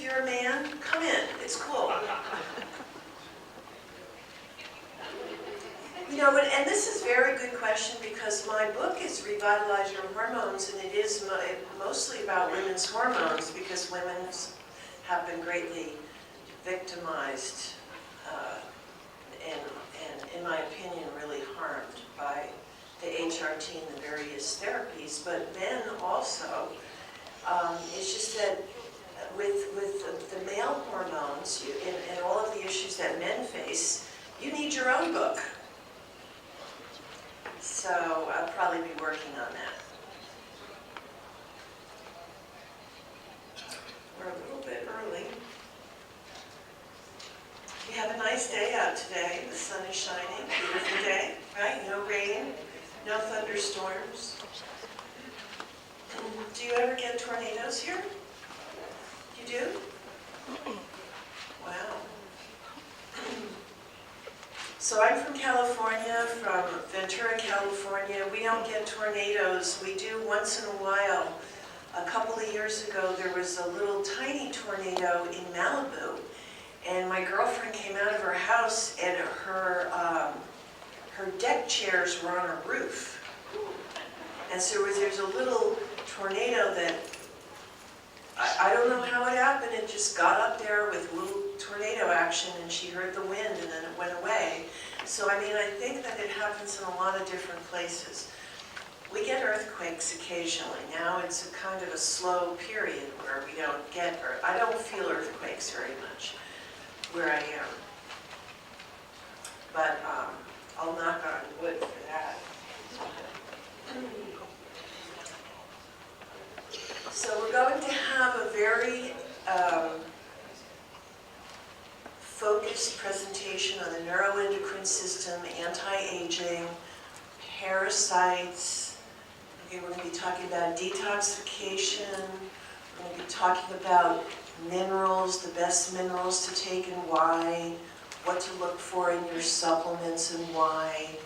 you're a man, come in. It's cool. You know, and this is a very good question because my book is Revitalize Your Hormones, and it is mostly about women's hormones because women have been greatly victimized and, in my opinion, really harmed by the HRT and the various therapies. But men also, it's just that with the male hormones and all of the issues that men face, you need your own book. So I'll probably be working on that. We're a little bit early. We have a nice day out today. The sun is shining. Beautiful day, right? No rain, no thunderstorms. Do you ever get tornadoes here? You do? Wow. So I'm from California, from Ventura, California. We don't get tornadoes. We do once in a while. A couple of years ago, there was a little tiny tornado in Malibu. And my girlfriend came out of her house and her deck chairs were on her roof. And so there's a little tornado that, I don't know how it happened, it just got up there with little tornado action and she heard the wind and then it went away. So I mean, I think that it happens in a lot of different places. We get earthquakes occasionally. Now it's a kind of a slow period where we don't get, I don't feel earthquakes very much where I am. But I'll knock on wood for that. So we're going to have a very focused presentation on the neuroendocrine system, anti-aging, parasites. Okay, we're going to be talking about detoxification. We're going to be talking about minerals, the best minerals to take and why, what to look for in your supplements and why.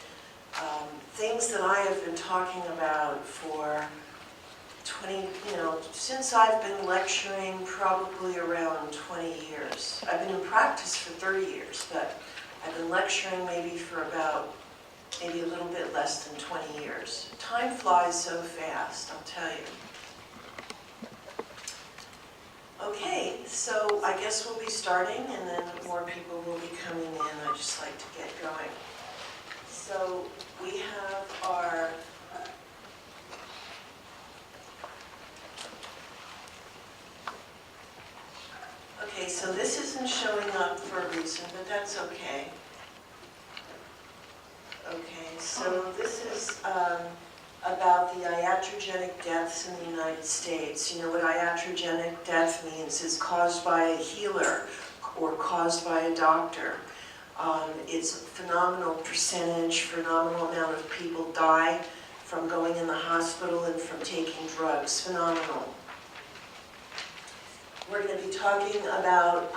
Things that I have been talking about for 20, since I've been lecturing probably around 20 years. I've been in practice for 30 years, but I've been lecturing maybe for about, maybe a little bit less than 20 years. Time flies so fast, I'll tell you. Okay, so I guess we'll be starting and then more people will be coming in. I just like to get going. So we have our okay, so this isn't showing up for a reason, but that's okay. Okay, so this is about the iatrogenic deaths in the United States. You know what iatrogenic death means is caused by a healer or caused by a doctor. It's a phenomenal percentage, phenomenal amount of people die from going in the hospital and from taking drugs. Phenomenal. We're going to be talking about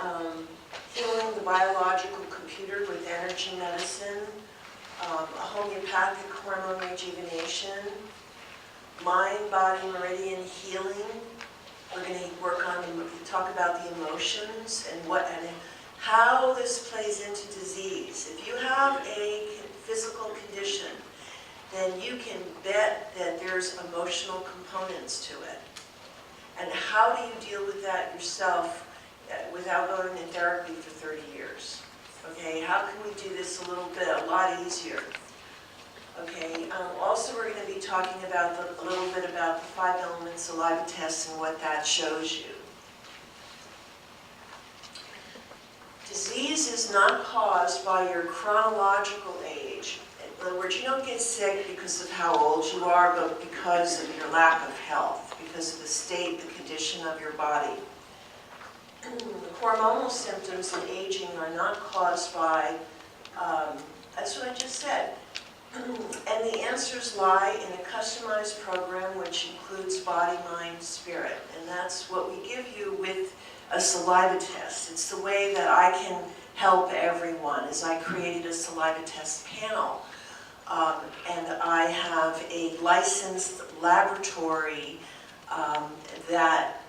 healing the biological computer with energy medicine, homeopathic hormone rejuvenation, mind-body meridian healing. We're going to talk about the emotions and how this plays into disease. If you have a physical condition, then you can bet that there's emotional components to it. And how do you deal with that yourself without going to therapy for 30 years? Okay, how can we do this a lot easier? Okay, also we're going to be talking about a little bit about the 5 element saliva test and what that shows you. Disease is not caused by your chronological age. In other words, you don't get sick because of how old you are, but because of your lack of health, because of the state, the condition of your body. Hormonal symptoms in aging are not caused by, that's what I just said. And the answers lie in a customized program which includes body, mind, spirit. And that's what we give you with a saliva test. It's the way that I can help everyone, is I created a saliva test panel. And I have a licensed laboratory that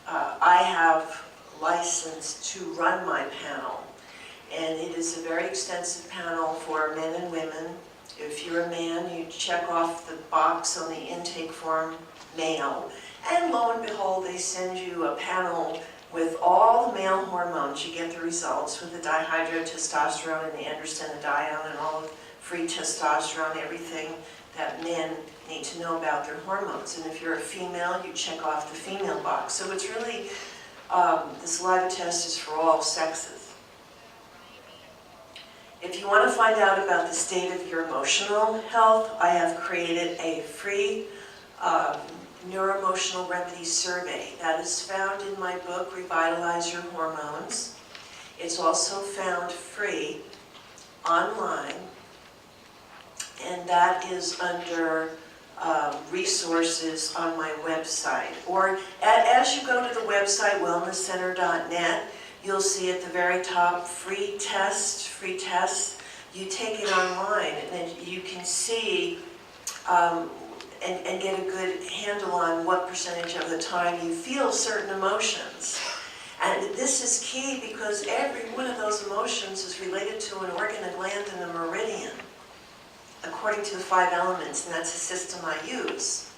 I have licensed to run my panel. And it is a very extensive panel for men and women. If you're a man, you check off the box on the intake form, male, and lo and behold, they send you a panel with all the male hormones. You get the results with the dihydrotestosterone and the androstenedione and all the free testosterone, everything that men need to know about their hormones. And if you're a female, you check off the female box. So it's really, the saliva test is for all sexes. If you want to find out about the state of your emotional health, I have created a free neuroemotional remedy survey that is found in my book, Revitalize Your Hormones. It's also found free online, and that is under resources on my website. Or as you go to the website, wellnesscenter.net, you'll see at the very top, free tests. You take it online, and then you can see and get a good handle on what percentage of the time you feel certain emotions. And this is key because every one of those emotions is related to an organ, a gland, and a meridian, according to the 5 elements, and that's a system I use.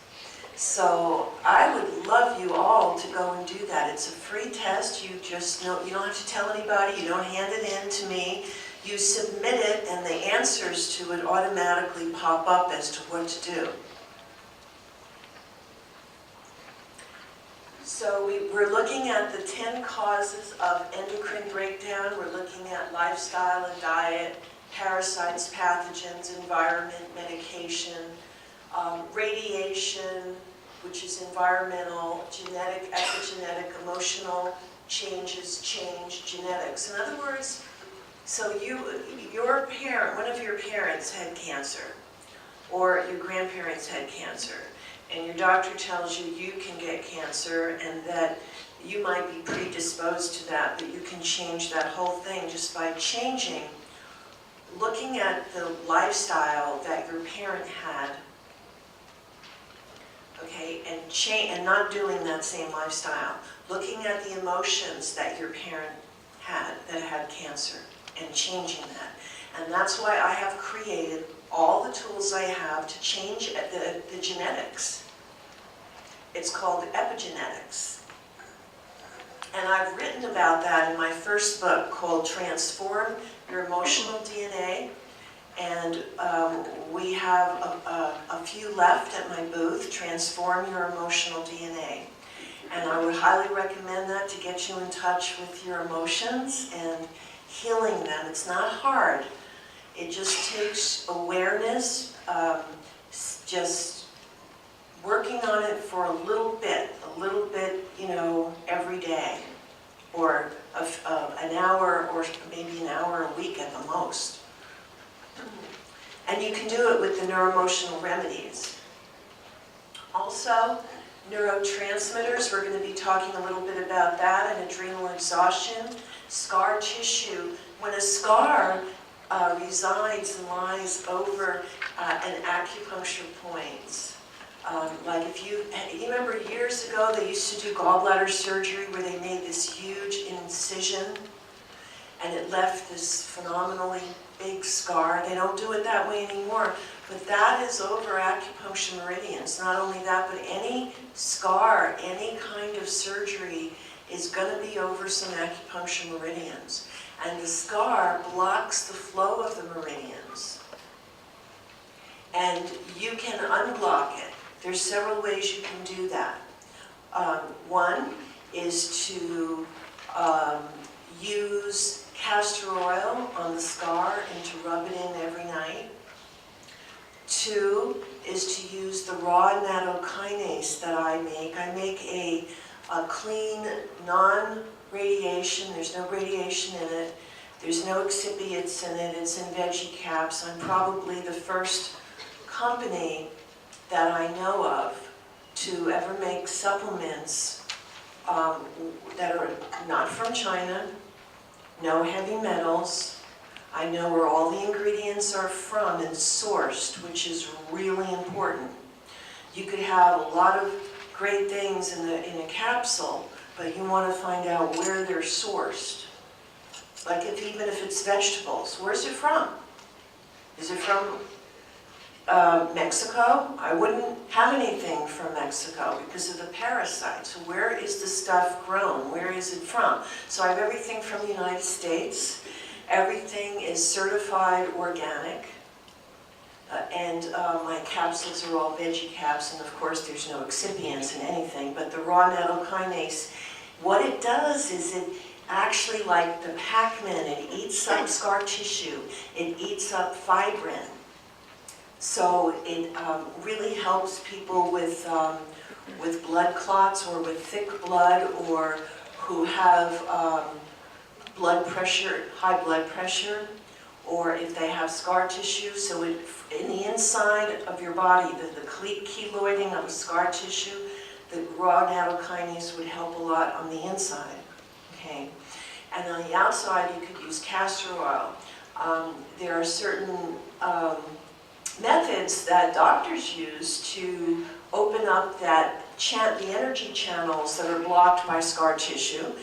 So I would love you all to go and do that. It's a free test. You just know, you don't have to tell anybody, you don't hand it in to me. You submit it and the answers to it automatically pop up as to what to do. So we're looking at the 10 causes of endocrine breakdown. We're looking at lifestyle and diet, parasites, pathogens, environment, medication, radiation, which is environmental, genetic, epigenetic, emotional changes, genetics. In other words, so your parent, one of your parents had cancer, or your grandparents had cancer, and your doctor tells you you can get cancer and that you might be predisposed to that, but you can change that whole thing just by changing, looking at the lifestyle that your parent had, okay, and not doing that same lifestyle. Looking at the emotions that your parent had that had cancer and changing that. And that's why I have created all the tools I have to change the genetics. It's called epigenetics. And I've written about that in my first book called Transform Your Emotional DNA. And we have a few left at my booth, Transform Your Emotional DNA. And I would highly recommend that to get you in touch with your emotions and healing them. It's not hard. It just takes awareness, just working on it for a little bit, you know, every day, or an hour, or maybe an hour a week at the most. And you can do it with the neuroemotional remedies. Also, neurotransmitters, we're going to be talking a little bit about that, and adrenal exhaustion, scar tissue. When a scar resides and lies over an acupuncture point, like if you remember years ago they used to do gallbladder surgery where they made this huge incision and it left this phenomenally big scar. They don't do it that way anymore, but that is over acupuncture meridians. Not only that, but any scar, any kind of surgery is going to be over some acupuncture meridians. And the scar blocks the flow of the meridians. And you can unblock it. There's several ways you can do that. One is to use castor oil on the scar and to rub it in every night. 2 is to use the raw nattokinase that I make. I make a clean, non-radiation, there's no radiation in it, there's no excipients in it, it's in veggie caps. I'm probably the first company that I know of to ever make supplements that are not from China, no heavy metals. I know where all the ingredients are from and sourced, which is really important. You could have a lot of great things in a capsule, but you want to find out where they're sourced. Like even if it's vegetables, where's it from? Is it from Mexico? I wouldn't have anything from Mexico because of the parasites. So where is the stuff grown? Where is it from? So I have everything from the United States. Everything is certified organic. And my capsules are all veggie caps, and of course there's no excipients in anything, but the raw nettle kinase, what it does is it actually, like the Pac-Man, it eats up scar tissue, it eats up fibrin. So it really helps people with blood clots or with thick blood, or who have blood pressure, high blood pressure, or if they have scar tissue. So in the inside of your body, the keloiding of the scar tissue, the raw natto kinase would help a lot on the inside. Okay, and on the outside you could use castor oil. There are certain methods that doctors use to open up the energy channels that are blocked by scar tissue,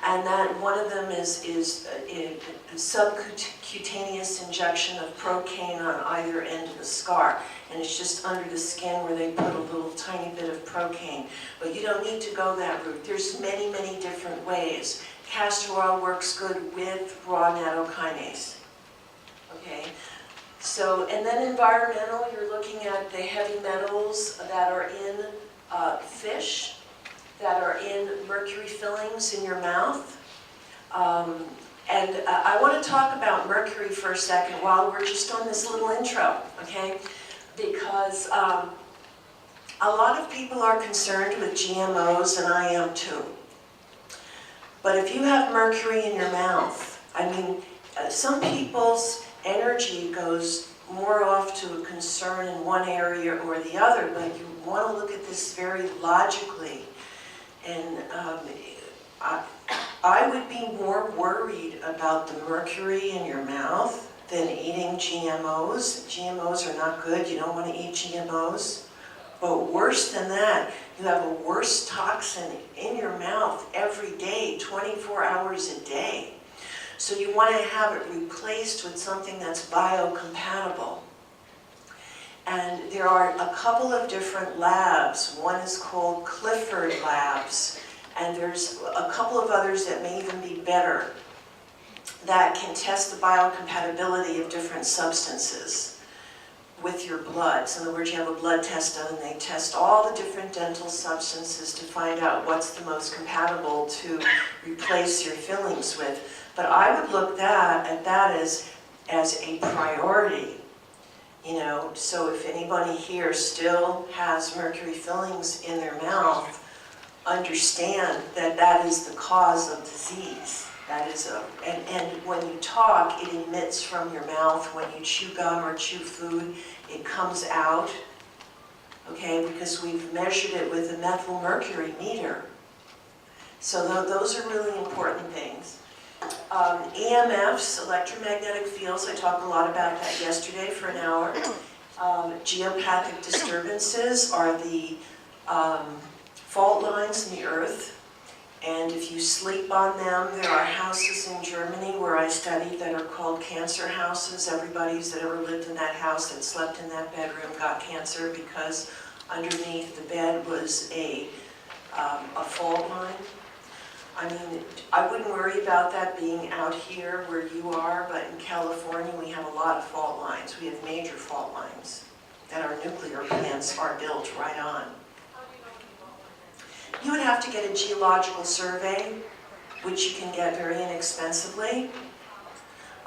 and that one of them is a subcutaneous injection of procaine on either end of the scar, and it's just under the skin where they put a little tiny bit of procaine. But you don't need to go that route. There's many, many different ways. Castor oil works good with raw natto kinase. Okay. So, and then environmental, you're looking at the heavy metals that are in fish, that are in mercury fillings in your mouth. I want to talk about mercury for a second while we're just on this little intro, okay? Because a lot of people are concerned with GMOs, and I am too. But if you have mercury in your mouth, I mean, some people's energy goes more off to a concern in one area or the other, but you want to look at this very logically. And I would be more worried about the mercury in your mouth than eating GMOs. GMOs are not good. You don't want to eat GMOs. But worse than that, you have a worse toxin in your mouth every day, 24 hours a day. So you want to have it replaced with something that's biocompatible. And there are a couple of different labs. One is called Clifford Labs, and there's a couple of others that may even be better that can test the biocompatibility of different substances with your blood. So in other words, you have a blood test done, and they test all the different dental substances to find out what's the most compatible to replace your fillings with. But I would look at that as a priority. You know, so if anybody here still has mercury fillings in their mouth, understand that that is the cause of disease. That is and when you talk, it emits from your mouth. When you chew gum or chew food, it comes out, okay, because we've measured it with a methylmercury meter. So those are really important things. EMFs, electromagnetic fields, I talked a lot about that yesterday for an hour. Geopathic disturbances are the fault lines in the earth, and if you sleep on them, there are houses in Germany where I studied that are called cancer houses. Everybody's that ever lived in that house that slept in that bedroom got cancer because underneath the bed was a fault line. I mean, I wouldn't worry about that being out here where you are, but in California we have a lot of fault lines. We have major fault lines that our nuclear plants are built right on. You would have to get a geological survey, which you can get very inexpensively.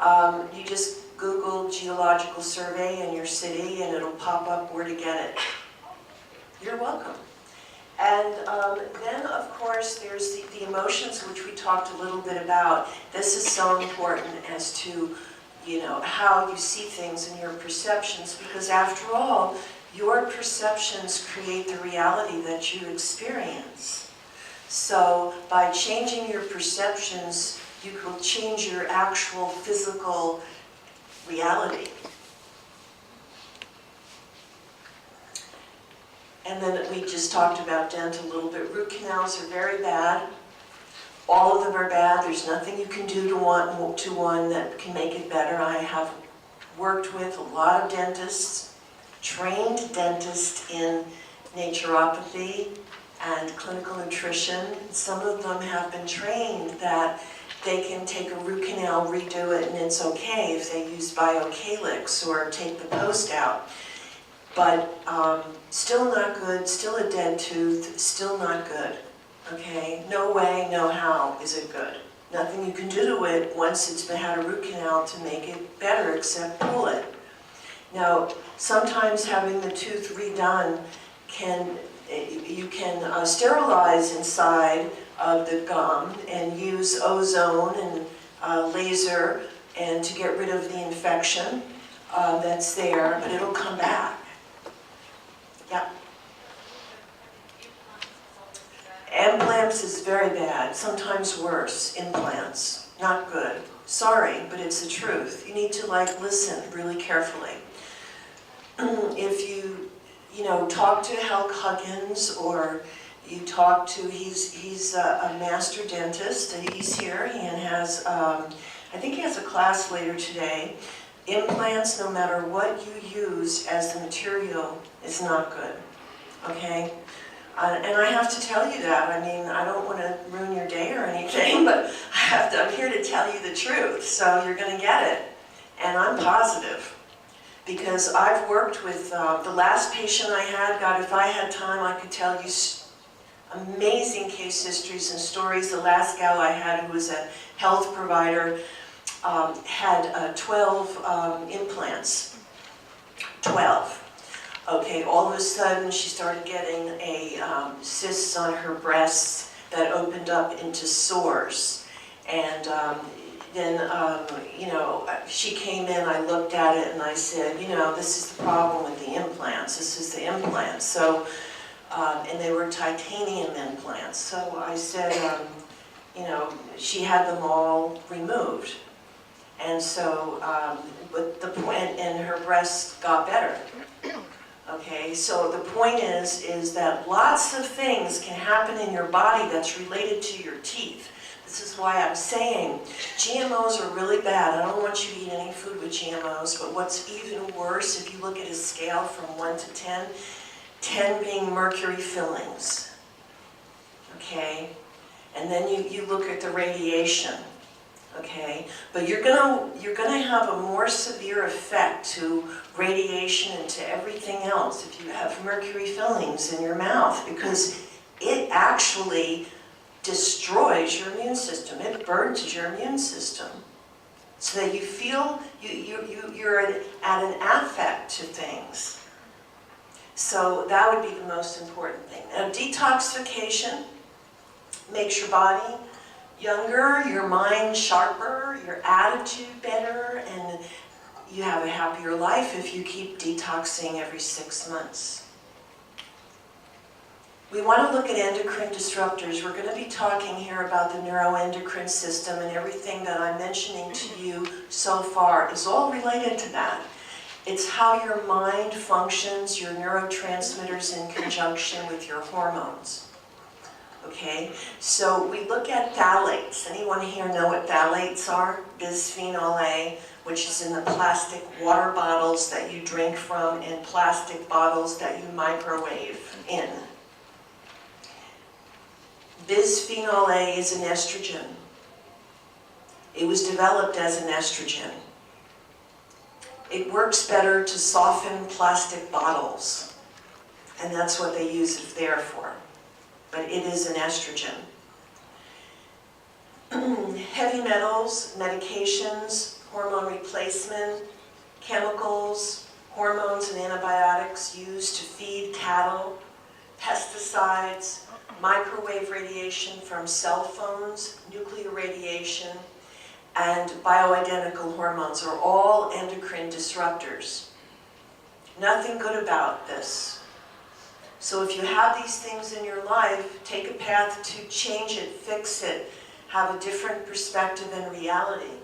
You just Google geological survey in your city and it'll pop up where to get it. You're welcome. And then, of course, there's the emotions, which we talked a little bit about. This is so important as to, you know, how you see things and your perceptions, because after all, your perceptions create the reality that you experience. So by changing your perceptions, you will change your actual physical reality. And then we just talked about dental a little bit. Root canals are very bad. All of them are bad. There's nothing you can do to one that can make it better. I have worked with a lot of dentists, trained dentists in naturopathy and clinical nutrition. Some of them have been trained that they can take a root canal, redo it, and it's okay if they use biocalyx or take the post out. But still not good, still a dead tooth, still not good. Okay? No way, no how is it good. Nothing you can do to it once it's had a root canal to make it better except pull it. Now, sometimes having the tooth redone you can sterilize inside of the gum and use ozone and laser and to get rid of the infection that's there, but it'll come back. Yeah. Implants is very bad, sometimes worse. Implants, not good. Sorry, but it's the truth. You need to listen really carefully. If you know, talk to Hulk Huggins, or you talk to, he's a master dentist, he's here, he has, I think he has a class later today. Implants, no matter what you use as the material, is not good, okay? And I have to tell you that. I mean, I don't want to ruin your day or anything, but I'm here to tell you the truth, so you're going to get it. And I'm positive, because I've worked with, the last patient I had, God, if I had time, I could tell you amazing case histories and stories. The last gal I had, who was a health provider, had 12 implants. 12. Okay, all of a sudden she started getting cysts on her breasts that opened up into sores. And then, you know, she came in, I looked at it and I said, you know, this is the problem with the implants. This is the implants. So, and they were titanium implants. So I said, you know, she had them all removed. And so, but the point, and her breasts got better. Okay, so the point is that lots of things can happen in your body that's related to your teeth. This is why I'm saying GMOs are really bad. I don't want you to eat any food with GMOs, but what's even worse, if you look at a scale from 1 to 10, 10 being mercury fillings. Okay, and then you look at the radiation. Okay, but you're gonna have a more severe effect to radiation and to everything else if you have mercury fillings in your mouth, because it actually destroys your immune system. It burns your immune system, so that you feel you're at an affect to things. So that would be the most important thing. Now, detoxification makes your body younger, your mind sharper, your attitude better, and you have a happier life if you keep detoxing every 6 months. We want to look at endocrine disruptors. We're going to be talking here about the neuroendocrine system, and everything that I'm mentioning to you so far is all related to that. It's how your mind functions, your neurotransmitters in conjunction with your hormones. Okay, so we look at phthalates. Anyone here know what phthalates are? Bisphenol A, which is in the plastic water bottles that you drink from and plastic bottles that you microwave in. Bisphenol A is an estrogen. It was developed as an estrogen. It works better to soften plastic bottles, and that's what they use it there for. But it is an estrogen. Heavy metals, medications, hormone replacement, chemicals, hormones and antibiotics used to feed cattle, pesticides, microwave radiation from cell phones, nuclear radiation, and bioidentical hormones are all endocrine disruptors. Nothing good about this. So if you have these things in your life, take a path to change it, fix it, have a different perspective and reality,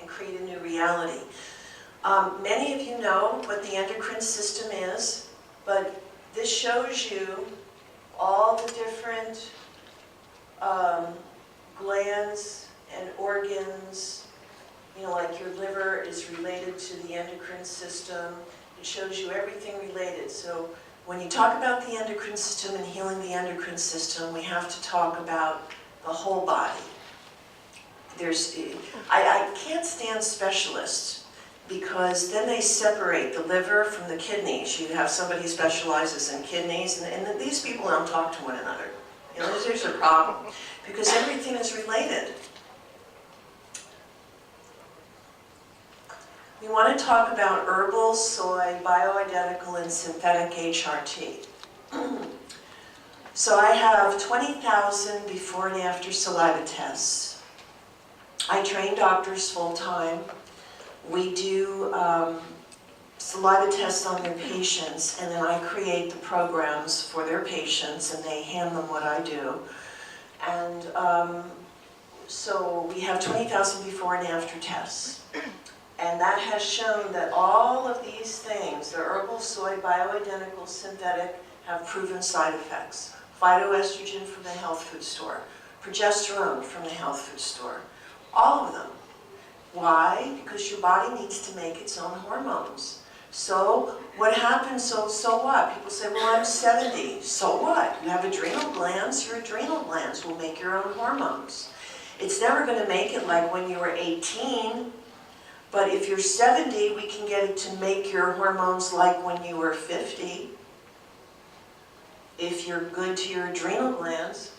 and create a new reality. Many of you know what the endocrine system is, but this shows you all the different glands and organs, you know, like your liver is related to the endocrine system. It shows you everything related. So when you talk about the endocrine system and healing the endocrine system, we have to talk about the whole body. I can't stand specialists because then they separate the liver from the kidneys. You have somebody who specializes in kidneys, and these people don't talk to one another. You know, there's a problem because everything is related. We want to talk about herbal, soy, bioidentical, and synthetic HRT. So I have 20,000 before and after saliva tests. I train doctors full-time. We do saliva tests on their patients, and then I create the programs for their patients, and they hand them what I do. And so we have 20,000 before and after tests. And that has shown that all of these things, the herbal, soy, bioidentical, synthetic, have proven side effects. Phytoestrogen from the health food store, progesterone from the health food store, all of them. Why? Because your body needs to make its own hormones. So what happens, so what? People say, well, I'm 70. So what? You have adrenal glands, your adrenal glands will make your own hormones. It's never going to make it like when you were 18. But if you're 70, we can get it to make your hormones like when you were 50. If you're good to your adrenal glands.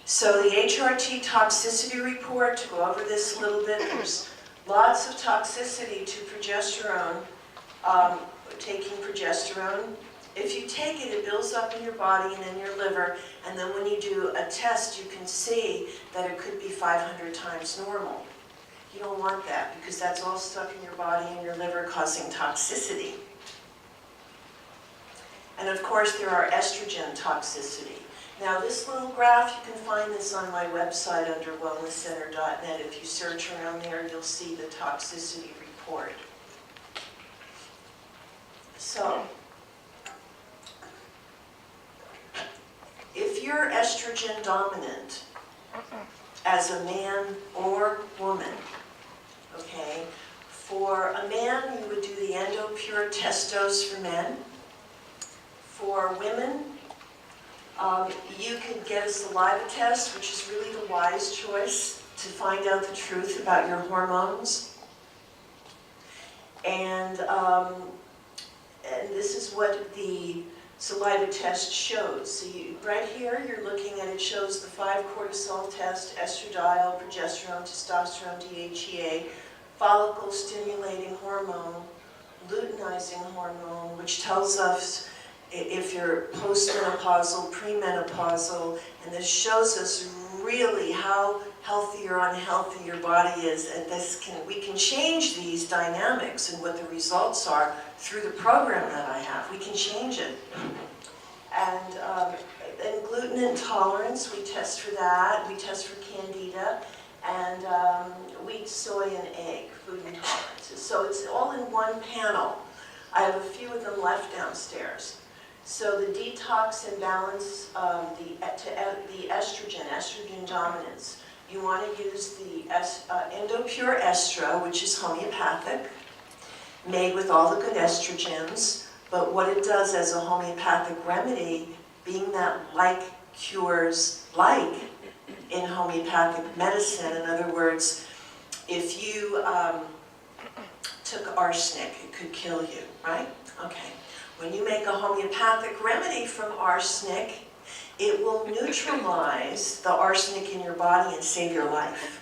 So the HRT toxicity report, to go over this a little bit, there's lots of toxicity to progesterone, taking progesterone. If you take it, it builds up in your body and in your liver, and then when you do a test, you can see that it could be 500 times normal. You don't want that, because that's all stuck in your body and your liver causing toxicity. And of course, there are estrogen toxicity. Now this little graph, you can find this on my website under wellnesscenter.net. If you search around there, you'll see the toxicity report. So, if you're estrogen dominant as a man or woman, okay, for a man you would do the EndoPure test dose for men. For women, you could get a saliva test, which is really the wise choice to find out the truth about your hormones. And this is what the saliva test shows. So right here, you're looking at, it shows the 5 cortisol test, estradiol, progesterone, testosterone, DHEA, follicle stimulating hormone, luteinizing hormone, which tells us if you're postmenopausal, premenopausal, and this shows us really how healthy or unhealthy your body is, and we can change these dynamics and what the results are through the program that I have. We can change it. And gluten intolerance, we test for that. We test for candida, and wheat, soy, and egg, food intolerances. So it's all in one panel. I have a few of them left downstairs. So the detox and balance, the estrogen dominance. You want to use the EndoPure Estra, which is homeopathic, made with all the good estrogens. But what it does as a homeopathic remedy, being that like cures like in homeopathic medicine, in other words, if you took arsenic, it could kill you, right? Okay. When you make a homeopathic remedy from arsenic, it will neutralize the arsenic in your body and save your life.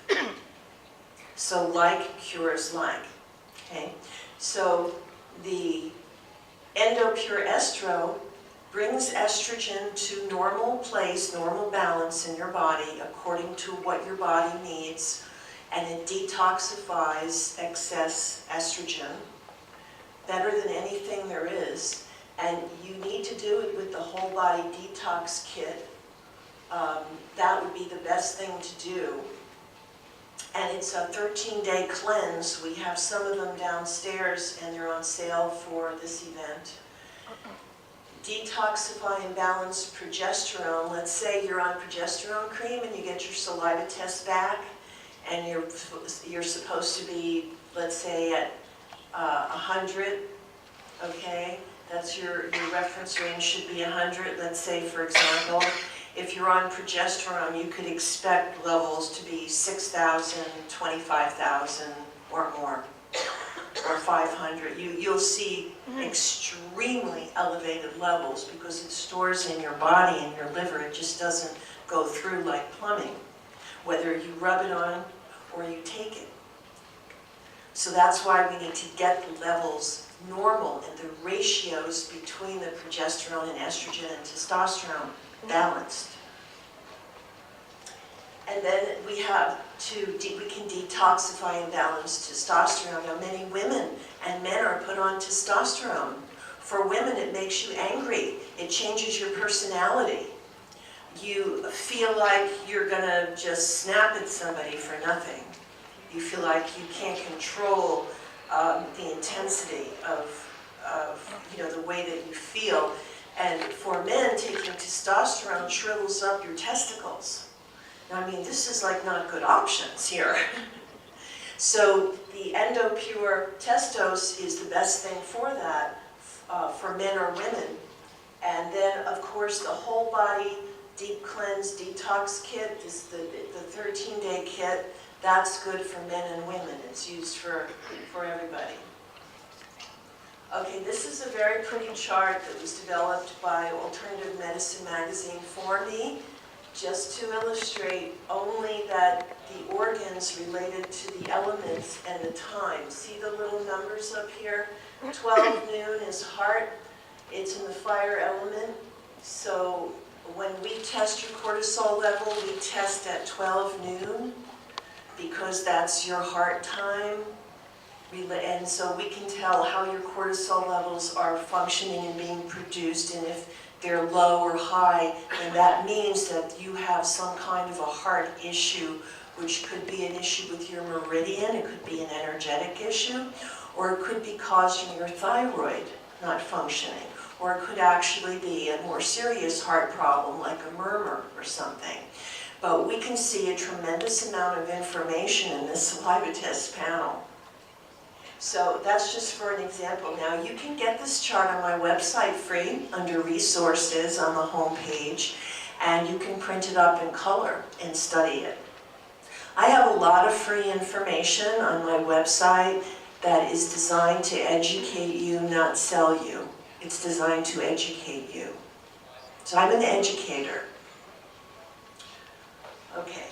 So like cures like, okay? So the EndoPure Estro brings estrogen to normal place, normal balance in your body according to what your body needs, and it detoxifies excess estrogen better than anything there is. And you need to do it with the whole body detox kit. That would be the best thing to do. And it's a 13-day cleanse. We have some of them downstairs and they're on sale for this event. detoxify and balance progesterone. Let's say you're on progesterone cream and you get your saliva test back, and you're supposed to be, let's say, at 100, okay? That's your reference range should be 100. Let's say, for example, if you're on progesterone, you could expect levels to be 6,000, 25,000 or more, or 500. You'll see extremely elevated levels because it stores in your body and your liver. It just doesn't go through like plumbing, whether you rub it on or you take it. So that's why we need to get the levels normal and the ratios between the progesterone and estrogen and testosterone balanced. And then we can detoxify and balance testosterone. Now, many women and men are put on testosterone. For women, it makes you angry. It changes your personality. You feel like you're gonna just snap at somebody for nothing. You feel like you can't control the intensity of the way that you feel. And for men, taking testosterone shrivels up your testicles. Now, I mean, this is like not good options here. So the EndoPure Testos is the best thing for that, for men or women. And then, of course, the whole body deep cleanse detox kit is the 13-day kit. That's good for men and women. It's used for everybody. Okay, this is a very pretty chart that was developed by Alternative Medicine magazine for me, just to illustrate only that the organs related to the elements and the time. See the little numbers up here? 12 noon is heart. It's in the fire element. So when we test your cortisol level, we test at 12 noon because that's your heart time. And so we can tell how your cortisol levels are functioning and being produced, and if they're low or high, then that means that you have some kind of a heart issue, which could be an issue with your meridian, it could be an energetic issue, or it could be causing your thyroid not functioning, or it could actually be a more serious heart problem like a murmur or something. But we can see a tremendous amount of information in this saliva test panel. So that's just for an example. Now you can get this chart on my website free under resources on the home page, and you can print it up in color and study it. I have a lot of free information on my website that is designed to educate you, not sell you. It's designed to educate you. So I'm an educator. Okay.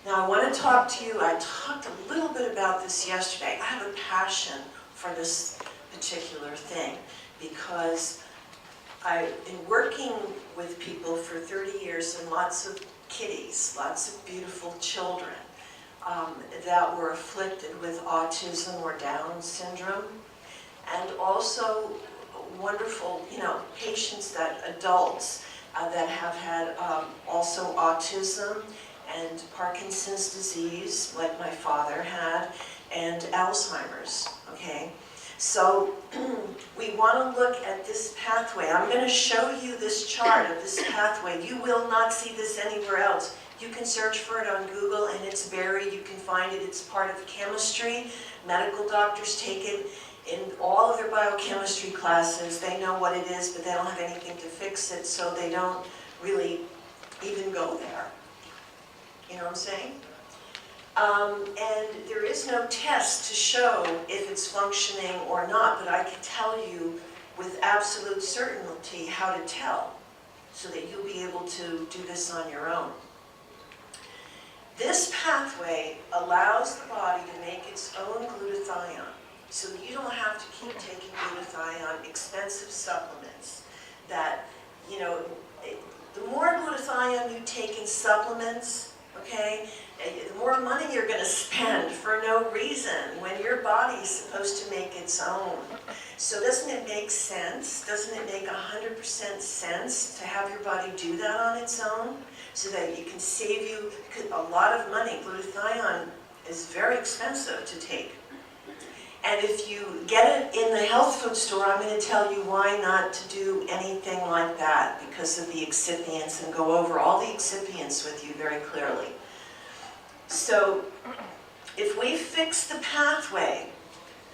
Now I want to talk to you, I talked a little bit about this yesterday. I have a passion for this particular thing because I've been working with people for 30 years and lots of kiddies, lots of beautiful children that were afflicted with autism or Down syndrome, and also wonderful, patients adults that have had also autism and Parkinson's disease, like my father had, and Alzheimer's, okay? So we want to look at this pathway. I'm going to show you this chart of this pathway. You will not see this anywhere else. You can search for it on Google, and it's buried. You can find it. It's part of chemistry. Medical doctors take it in all of their biochemistry classes. They know what it is, but they don't have anything to fix it, so they don't really even go there. You know what I'm saying? And there is no test to show if it's functioning or not, but I can tell you with absolute certainty how to tell so that you'll be able to do this on your own. This pathway allows the body to make its own glutathione, so that you don't have to keep taking glutathione, expensive supplements that, the more glutathione you take in supplements, okay, the more money you're going to spend for no reason when your body is supposed to make its own. So doesn't it make sense? Doesn't it make 100% sense to have your body do that on its own so that you can save you a lot of money? Glutathione is very expensive to take. And if you get it in the health food store, I'm going to tell you why not to do anything like that because of the excipients, and go over all the excipients with you very clearly. So if we fix the pathway,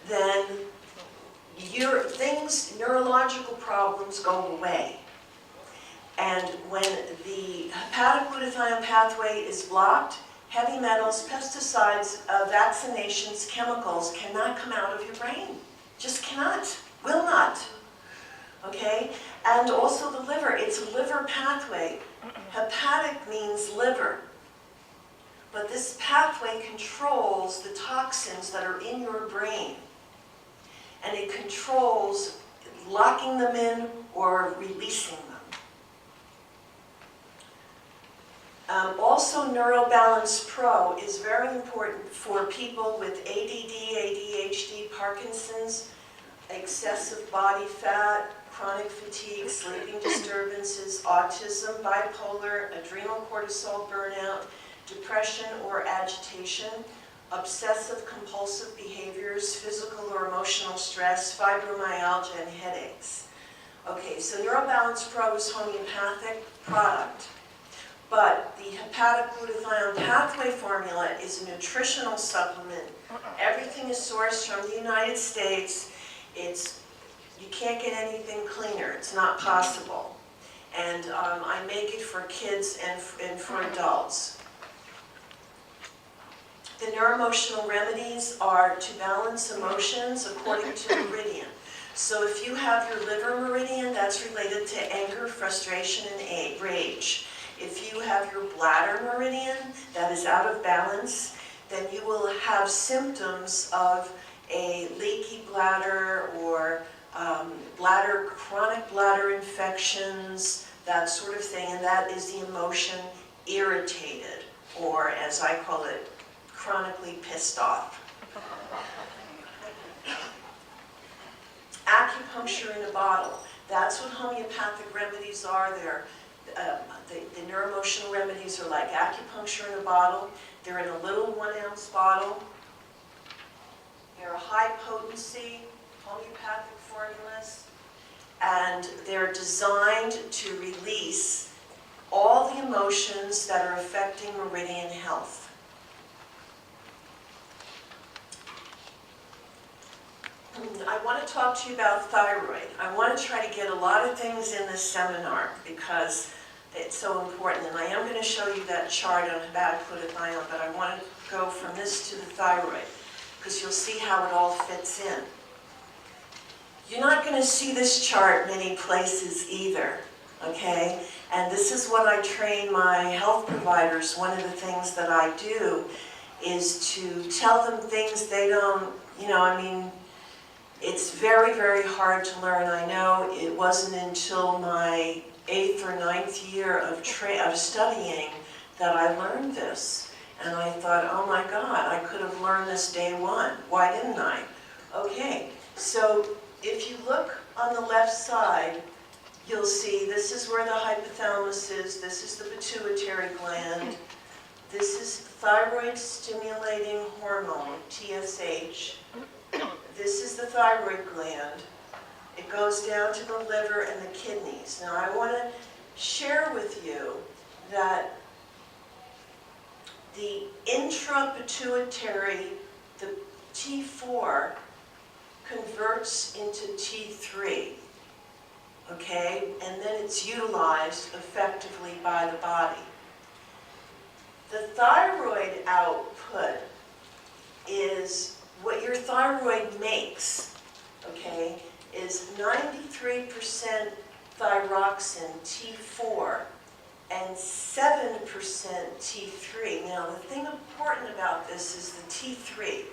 then your neurological problems go away. And when the hepatic glutathione pathway is blocked, heavy metals, pesticides, vaccinations, chemicals cannot come out of your brain. Just cannot, will not. Okay? And also the liver, it's a liver pathway. Hepatic means liver. But this pathway controls the toxins that are in your brain. And it controls locking them in or releasing them. Also, NeuroBalance Pro is very important for people with ADD, ADHD, Parkinson's, excessive body fat, chronic fatigue, sleeping disturbances, autism, bipolar, adrenal cortisol burnout, depression or agitation, obsessive compulsive behaviors, physical or emotional stress, fibromyalgia, and headaches. Okay, so NeuroBalance Pro is a homeopathic product. But the hepatic glutathione pathway formula is a nutritional supplement. Everything is sourced from the United States. You can't get anything cleaner. It's not possible. And I make it for kids and for adults. The neuroemotional remedies are to balance emotions according to meridian. So if you have your liver meridian, that's related to anger, frustration, and rage. If you have your bladder meridian that is out of balance, then you will have symptoms of a leaky bladder or chronic bladder infections, that sort of thing, and that is the emotion irritated, or as I call it, chronically pissed off. Acupuncture in a bottle, that's what homeopathic remedies are. The neuroemotional remedies are like acupuncture in a bottle. They're in a little 1-ounce bottle. They're high potency homeopathic formulas, and they're designed to release all the emotions that are affecting meridian health. I want to talk to you about thyroid. I want to try to get a lot of things in this seminar because it's so important, and I am going to show you that chart on hepatic glutathione, but I want to go from this to the thyroid because you'll see how it all fits in. You're not going to see this chart many places either, okay? And this is what I train my health providers. One of the things that I do is to tell them things they don't, it's very, very hard to learn. I know it wasn't until my 8th or 9th year of studying that I learned this. And I thought, oh my God, I could have learned this day one. Why didn't I? Okay, so if you look on the left side, you'll see this is where the hypothalamus is, this is the pituitary gland, this is thyroid stimulating hormone, TSH, this is the thyroid gland. It goes down to the liver and the kidneys. Now I want to share with you that the intrapituitary, the T4, converts into T3, okay? And then it's utilized effectively by the body. The thyroid output is what your thyroid makes, okay, is 93% thyroxine, T4, and 7% T3. Now, the thing important about this is the T3.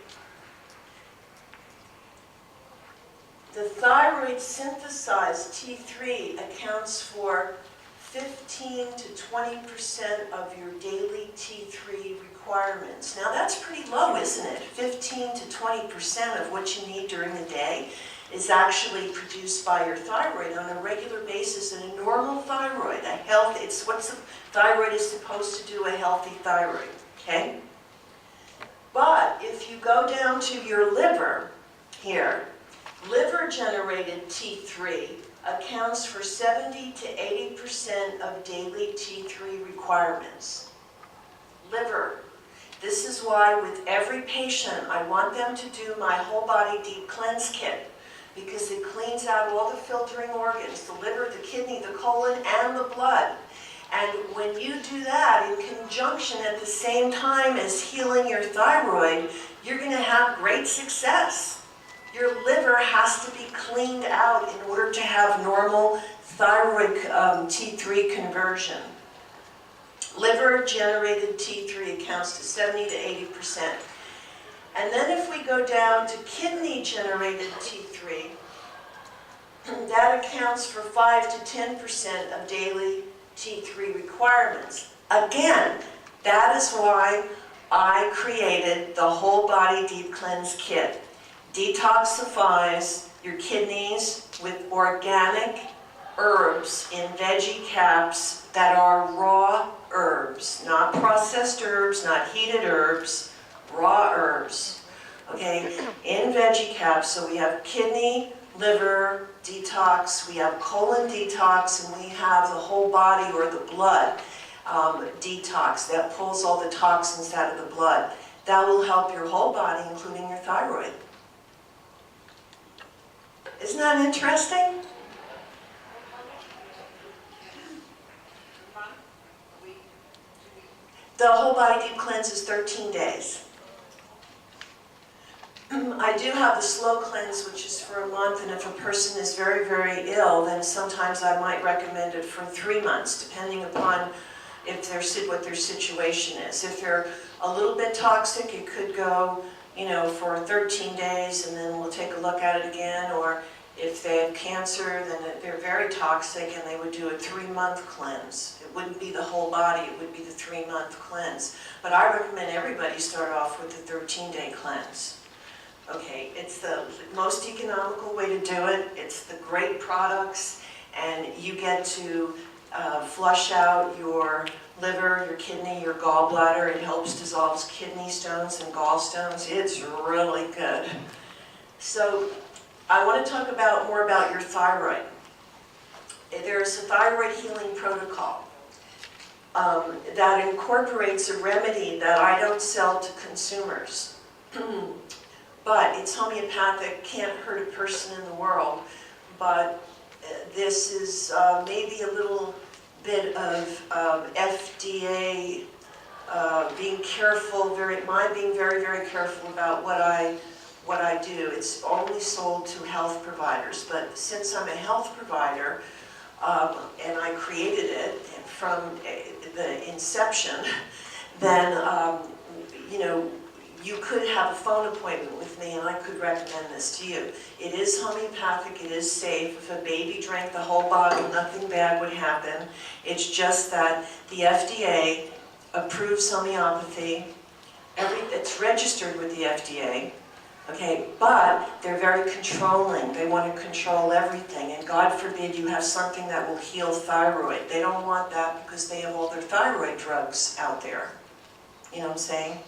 The thyroid synthesized T3 accounts for 15 to 20% of your daily T3 requirements. Now that's pretty low, isn't it? 15 to 20% of what you need during the day is actually produced by your thyroid on a regular basis. In a normal thyroid, it's what the thyroid is supposed to do, a healthy thyroid, okay? But if you go down to your liver, here. Liver-generated T3 accounts for 70 to 80% of daily T3 requirements. Liver. This is why with every patient, I want them to do my whole body deep cleanse kit, because it cleans out all the filtering organs, the liver, the kidney, the colon, and the blood. And when you do that in conjunction at the same time as healing your thyroid, you're going to have great success. Your liver has to be cleaned out in order to have normal thyroid T3 conversion. Liver-generated T3 accounts to 70 to 80%. And then if we go down to kidney-generated T3, that accounts for 5 to 10% of daily T3 requirements. Again, that is why I created the whole body deep cleanse kit. Detoxifies your kidneys with organic herbs in veggie caps that are raw herbs, not processed herbs, not heated herbs, raw herbs, okay, in veggie caps. So we have kidney, liver detox, we have colon detox, and we have the whole body or the blood detox that pulls all the toxins out of the blood. That will help your whole body, including your thyroid. Isn't that interesting? The whole body deep cleanse is 13 days. I do have the slow cleanse, which is for a month, and if a person is very, very ill, then sometimes I might recommend it for 3 months, depending upon if what their situation is. If they're a little bit toxic, it could go, for 13 days, and then we'll take a look at it again. Or if they have cancer, then they're very toxic, and they would do a 3-month cleanse. It wouldn't be the whole body, it would be the 3-month cleanse. But I recommend everybody start off with the 13-day cleanse. Okay, it's the most economical way to do it. It's the great products, and you get to flush out your liver, your kidney, your gallbladder. It helps dissolve kidney stones and gallstones. It's really good. So I want to talk more about your thyroid. There's a thyroid healing protocol that incorporates a remedy that I don't sell to consumers. But it's homeopathic, can't hurt a person in the world. But this is maybe a little bit of FDA being careful, being very, very careful about what I do. It's only sold to health providers. But since I'm a health provider, and I created it from the inception, then you could have a phone appointment with me and I could recommend this to you. It is homeopathic, it is safe. If a baby drank the whole bottle, nothing bad would happen. It's just that the FDA approves homeopathy. It's registered with the FDA, okay, but they're very controlling. They want to control everything, and God forbid you have something that will heal thyroid. They don't want that because they have all their thyroid drugs out there. You know what I'm saying?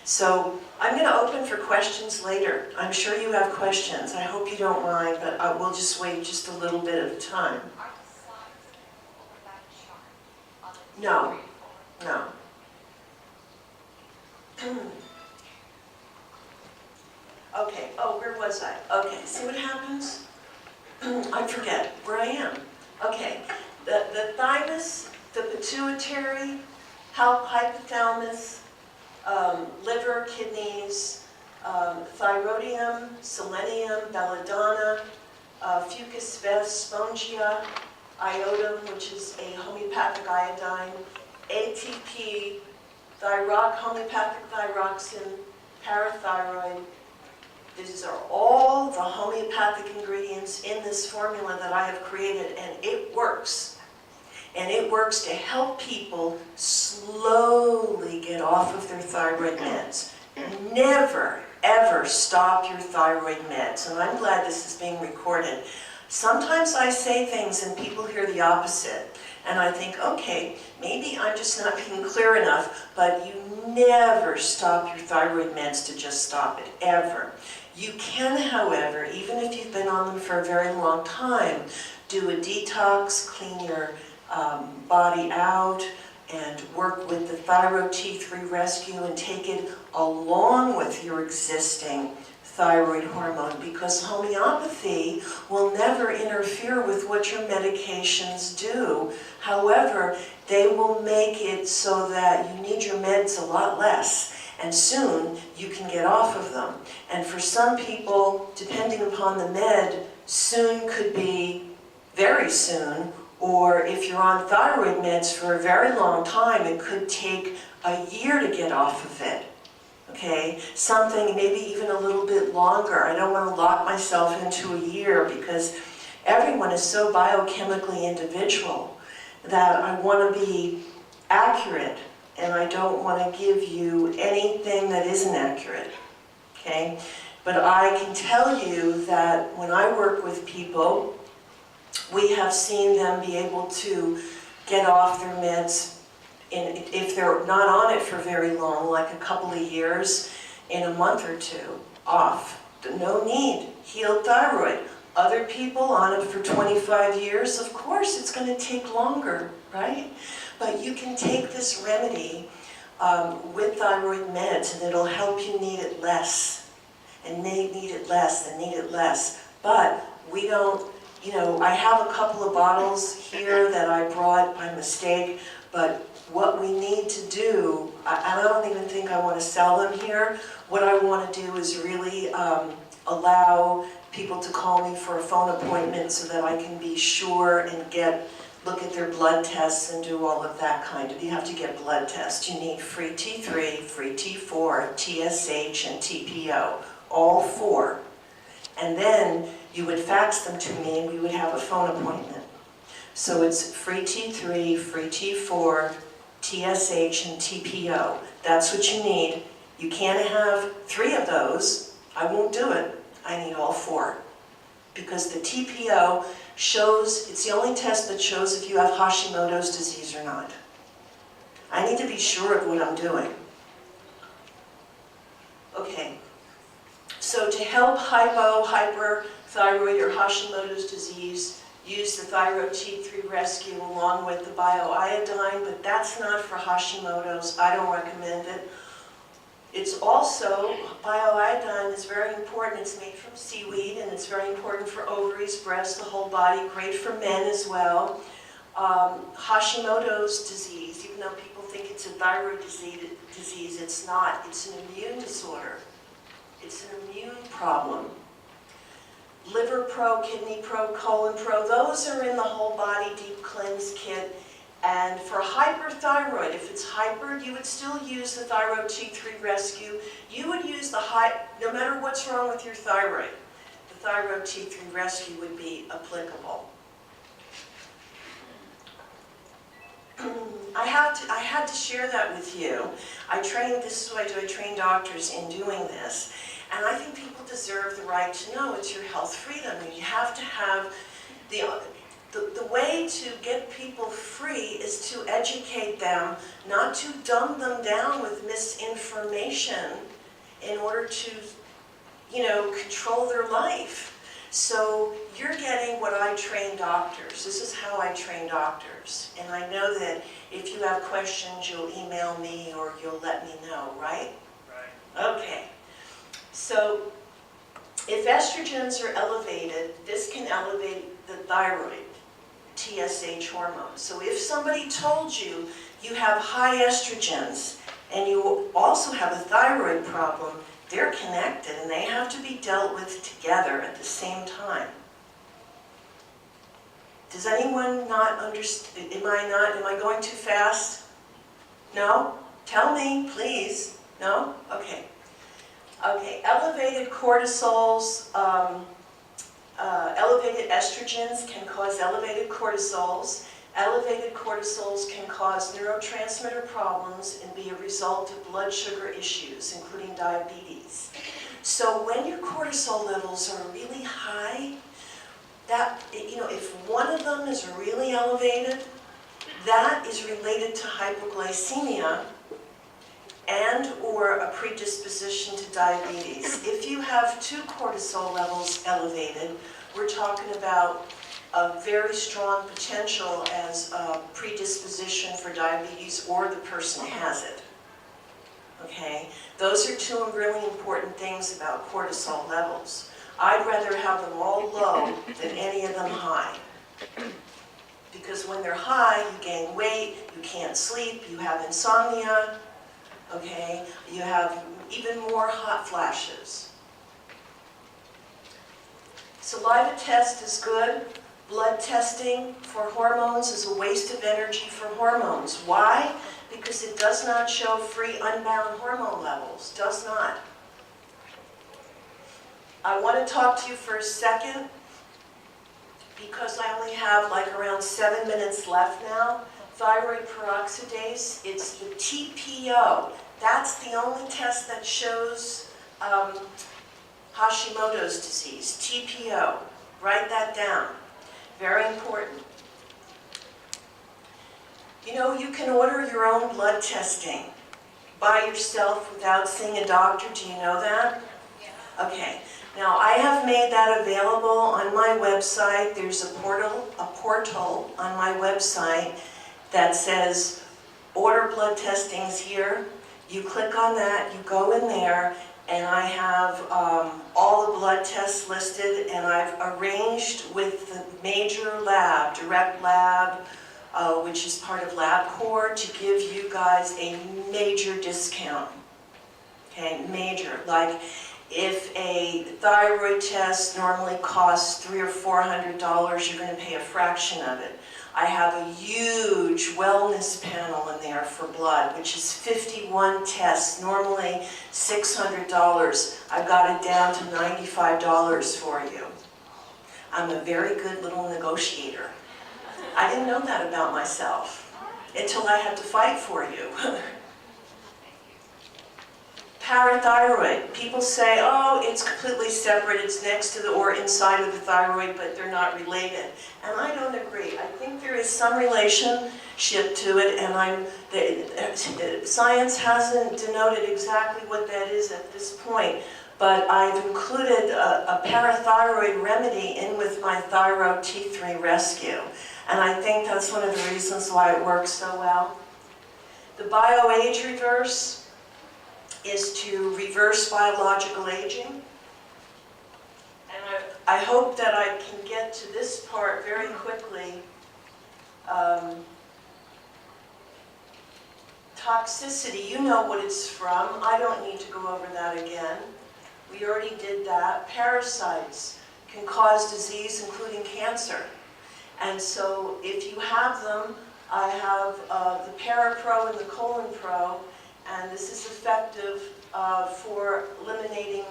So I'm going to open for questions later. I'm sure you have questions. I hope you don't mind, but we'll just wait just a little bit of time. No, no. Okay, where was I? Okay, see what happens? I forget where I am. Okay, the thymus, the pituitary, hypothalamus, liver, kidneys, thyroidium, selenium, belladonna, fucus spongia, iodum, which is a homeopathic iodine, ATP, homeopathic thyroxine, parathyroid. These are all the homeopathic ingredients in this formula that I have created, and it works. And it works to help people slowly get off of their thyroid meds. Never, ever stop your thyroid meds. And I'm glad this is being recorded. Sometimes I say things and people hear the opposite. And I think, okay, maybe I'm just not being clear enough, but you never stop your thyroid meds to just stop it, ever. You can, however, even if you've been on them for a very long time, do a detox, clean your body out, and work with the thyroid T3 rescue and take it along with your existing thyroid hormone, because homeopathy will never interfere with what your medications do. However, they will make it so that you need your meds a lot less, and soon you can get off of them. And for some people, depending upon the med, soon could be very soon, or if you're on thyroid meds for a very long time, it could take a year to get off of it. Okay, something maybe even a little bit longer. I don't want to lock myself into a year because everyone is so biochemically individual that I want to be accurate, and I don't want to give you anything that isn't accurate. Okay, but I can tell you that when I work with people, we have seen them be able to get off their meds if they're not on it for very long, like a couple of years, in a month or two, off. No need. Healed thyroid. Other people on it for 25 years, of course it's going to take longer, right? But you can take this remedy with thyroid meds, and it'll help you need it less, and need it less, and need it less. But we don't, you know, I have a couple of bottles here that I brought by mistake, but what we need to do, I don't even think I want to sell them here. What I want to do is really allow people to call me for a phone appointment so that I can be sure and look at their blood tests and do all of that kind of. You have to get blood tests. You need free T3, free T4, TSH, and TPO, all four. And then you would fax them to me and we would have a phone appointment. So it's free T3, free T4, TSH, and TPO. That's what you need. You can't have 3 of those. I won't do it. I need all 4. Because the TPO shows, it's the only test that shows if you have Hashimoto's disease or not. I need to be sure of what I'm doing. Okay. So to help hyperthyroid, or Hashimoto's disease, use the thyroid T3 rescue along with the bioiodine, but that's not for Hashimoto's. I don't recommend it. It's also, bioiodine is very important. It's made from seaweed, and it's very important for ovaries, breasts, the whole body, great for men as well. Hashimoto's disease, even though people think it's a thyroid disease, it's not. It's an immune disorder. It's an immune problem. Liver Pro, Kidney Pro, Colon Pro, those are in the whole body deep cleanse kit. And for hyperthyroid, if it's hyper, you would still use the thyroid T3 rescue. You would use no matter what's wrong with your thyroid, the thyroid T3 rescue would be applicable. I had to share that with you. This is what I do, I train doctors in doing this. And I think people deserve the right to know. It's your health freedom. And you have to have the way to get people free is to educate them, not to dumb them down with misinformation in order to, control their life. So you're getting what I train doctors. This is how I train doctors. And I know that if you have questions, you'll email me or you'll let me know, right? Right. Okay. So if estrogens are elevated, this can elevate the thyroid, TSH hormone. So if somebody told you you have high estrogens and you also have a thyroid problem, they're connected and they have to be dealt with together at the same time. Does anyone not understand? Am I going too fast? No? Tell me, please. No? Okay. Okay, elevated cortisols, elevated estrogens can cause elevated cortisols. Elevated cortisols can cause neurotransmitter problems and be a result of blood sugar issues, including diabetes. So when your cortisol levels are really high, if one of them is really elevated, that is related to hypoglycemia. and or a predisposition to diabetes. If you have 2 cortisol levels elevated, we're talking about a very strong potential as a predisposition for diabetes, or the person has it. Okay? Those are 2 really important things about cortisol levels. I'd rather have them all low than any of them high. Because when they're high, you gain weight, you can't sleep, you have insomnia, okay? You have even more hot flashes. Saliva test is good. Blood testing for hormones is a waste of energy for hormones. Why? Because it does not show free unbound hormone levels. Does not. I want to talk to you for a second, because I only have like around 7 minutes left now. Thyroid peroxidase, it's the TPO. That's the only test that shows Hashimoto's disease, TPO. Write that down. Very important. You know, you can order your own blood testing by yourself without seeing a doctor. Do you know that? Yeah. Okay. Now, I have made that available on my website. There's a portal on my website that says, order blood testings here. You click on that, you go in there, and I have all the blood tests listed, and I've arranged with the major lab, Direct Lab, which is part of LabCorp, to give you guys a major discount. Okay, major. Like, if a thyroid test normally costs $300 or $400, you're going to pay a fraction of it. I have a huge wellness panel in there for blood, which is 51 tests, normally $600. I've got it down to $95 for you. I'm a very good little negotiator. I didn't know that about myself until I had to fight for you. Parathyroid. People say, oh, it's completely separate, it's next to the or inside of the thyroid, but they're not related. And I don't agree. I think there is some relationship to it, and science hasn't denoted exactly what that is at this point, but I've included a parathyroid remedy in with my Thyroid T3 Rescue. And I think that's one of the reasons why it works so well. The BioAge Reverse is to reverse biological aging. And I hope that I can get to this part very quickly. Toxicity, you know what it's from. I don't need to go over that again. We already did that. Parasites can cause disease, including cancer. And so if you have them, I have the ParaPro and the Colon Pro, and this is effective for eliminating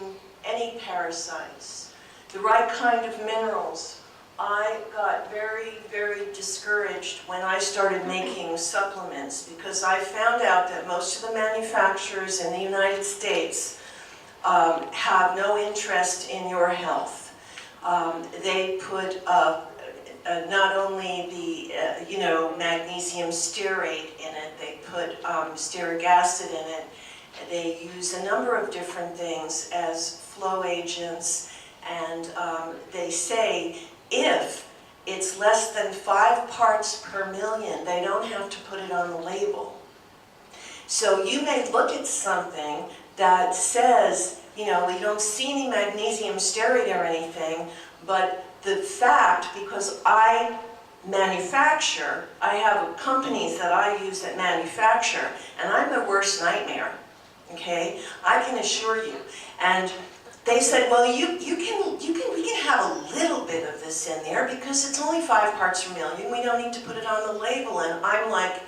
any parasites. The right kind of minerals. I got very, very discouraged when I started making supplements, because I found out that most of the manufacturers in the United States have no interest in your health. They put not only the magnesium stearate in it, they put stearic acid in it. They use a number of different things as flow agents, and they say if it's less than 5 parts per million, they don't have to put it on the label. So you may look at something that says, you don't see any magnesium stearate or anything, but the fact, because I manufacture, I have companies that I use that manufacture, and I'm the worst nightmare, okay? I can assure you. And they said, well, we can have a little bit of this in there because it's only 5 parts per million. We don't need to put it on the label. And I'm like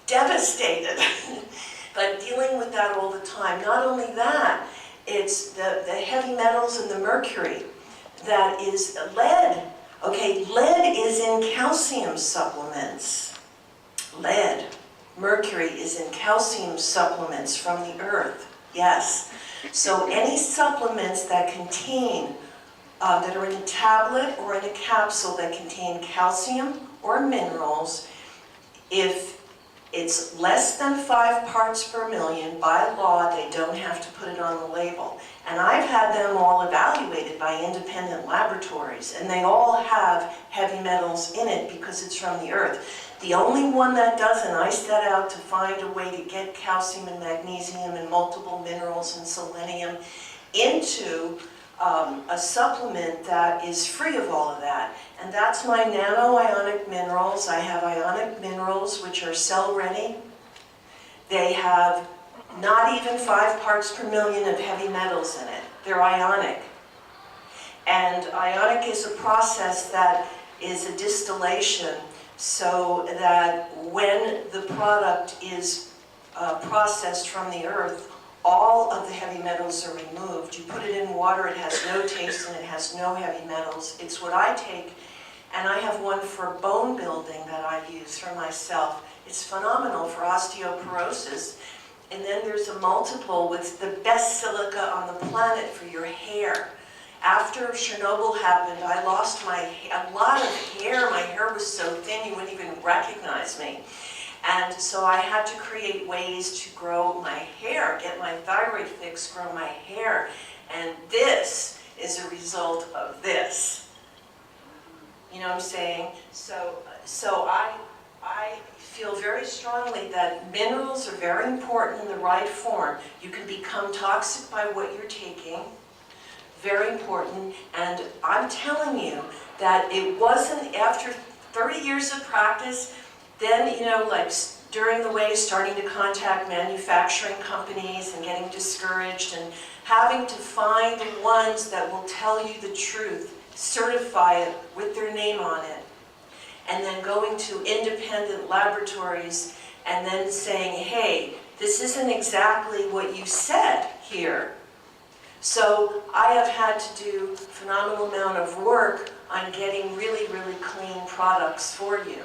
devastated. But dealing with that all the time. Not only that, it's the heavy metals and the mercury. That is lead. Okay, lead is in calcium supplements. Lead. Mercury is in calcium supplements from the earth. Yes. So any supplements that contain, that are in a tablet or in a capsule that contain calcium or minerals, if It's less than 5 parts per million. By law, they don't have to put it on the label. And I've had them all evaluated by independent laboratories, and they all have heavy metals in it because it's from the earth. The only one that doesn't, I set out to find a way to get calcium and magnesium and multiple minerals and selenium into a supplement that is free of all of that. And that's my nano-ionic minerals. I have ionic minerals which are cell-ready. They have not even 5 parts per million of heavy metals in it. They're ionic. And ionic is a process that is a distillation, so that when the product is processed from the earth, all of the heavy metals are removed. You put it in water, it has no taste and it has no heavy metals. It's what I take, and I have one for bone building that I use for myself. It's phenomenal for osteoporosis. And then there's a multiple with the best silica on the planet for your hair. After Chernobyl happened, I lost a lot of hair. My hair was so thin you wouldn't even recognize me. And so I had to create ways to grow my hair, get my thyroid fixed, grow my hair. And this is a result of this. You know what I'm saying? So I feel very strongly that minerals are very important in the right form. You can become toxic by what you're taking. Very important. And I'm telling you that it wasn't after 30 years of practice. Then, you know, like during the way, starting to contact manufacturing companies and getting discouraged and having to find the ones that will tell you the truth, certify it with their name on it, and then going to independent laboratories and then saying, hey, this isn't exactly what you said here. So I have had to do a phenomenal amount of work on getting really, really clean products for you.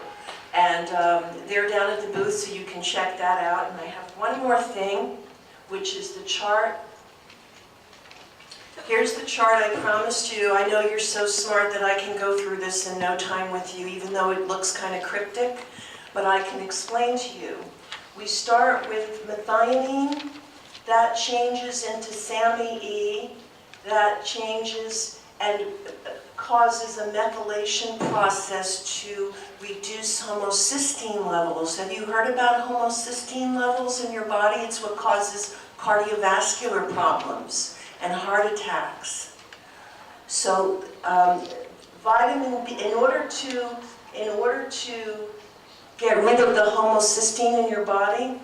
And they're down at the booth, so you can check that out. And I have one more thing, which is the chart. Here's the chart I promised you. I know you're so smart that I can go through this in no time with you, even though it looks kind of cryptic, but I can explain to you. We start with methionine. That changes into SAMe-E. That changes and causes a methylation process to reduce homocysteine levels. Have you heard about homocysteine levels in your body? It's what causes cardiovascular problems and heart attacks. So vitamin B, in order to get rid of the homocysteine in your body,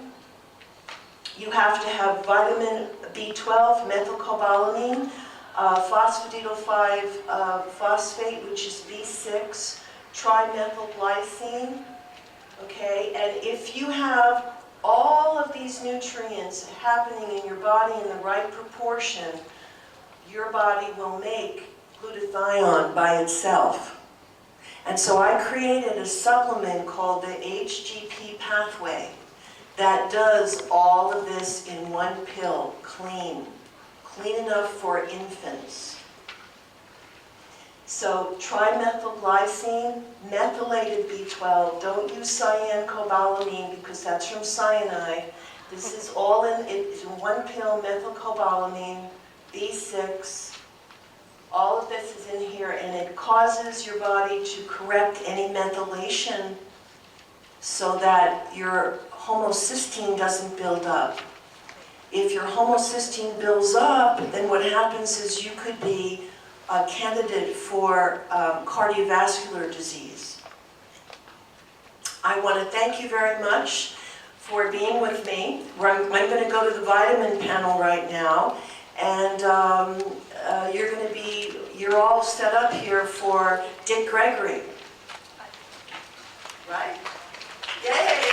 you have to have vitamin B12, methylcobalamin, phosphatidyl 5 phosphate, which is B6, trimethylglycine, okay? And if you have all of these nutrients happening in your body in the right proportion, your body will make glutathione by itself. And so I created a supplement called the HGP Pathway that does all of this in one pill, clean enough for infants. So trimethylglycine, methylated B12, don't use cyanocobalamin because that's from cyanide. This is all in one pill, methylcobalamin, B6, all of this is in here, and it causes your body to correct any methylation so that your homocysteine doesn't build up. If your homocysteine builds up, then what happens is you could be a candidate for cardiovascular disease. I want to thank you very much for being with me. I'm going to go to the vitamin panel right now, and you're all set up here for Dick Gregory. Right? Yay!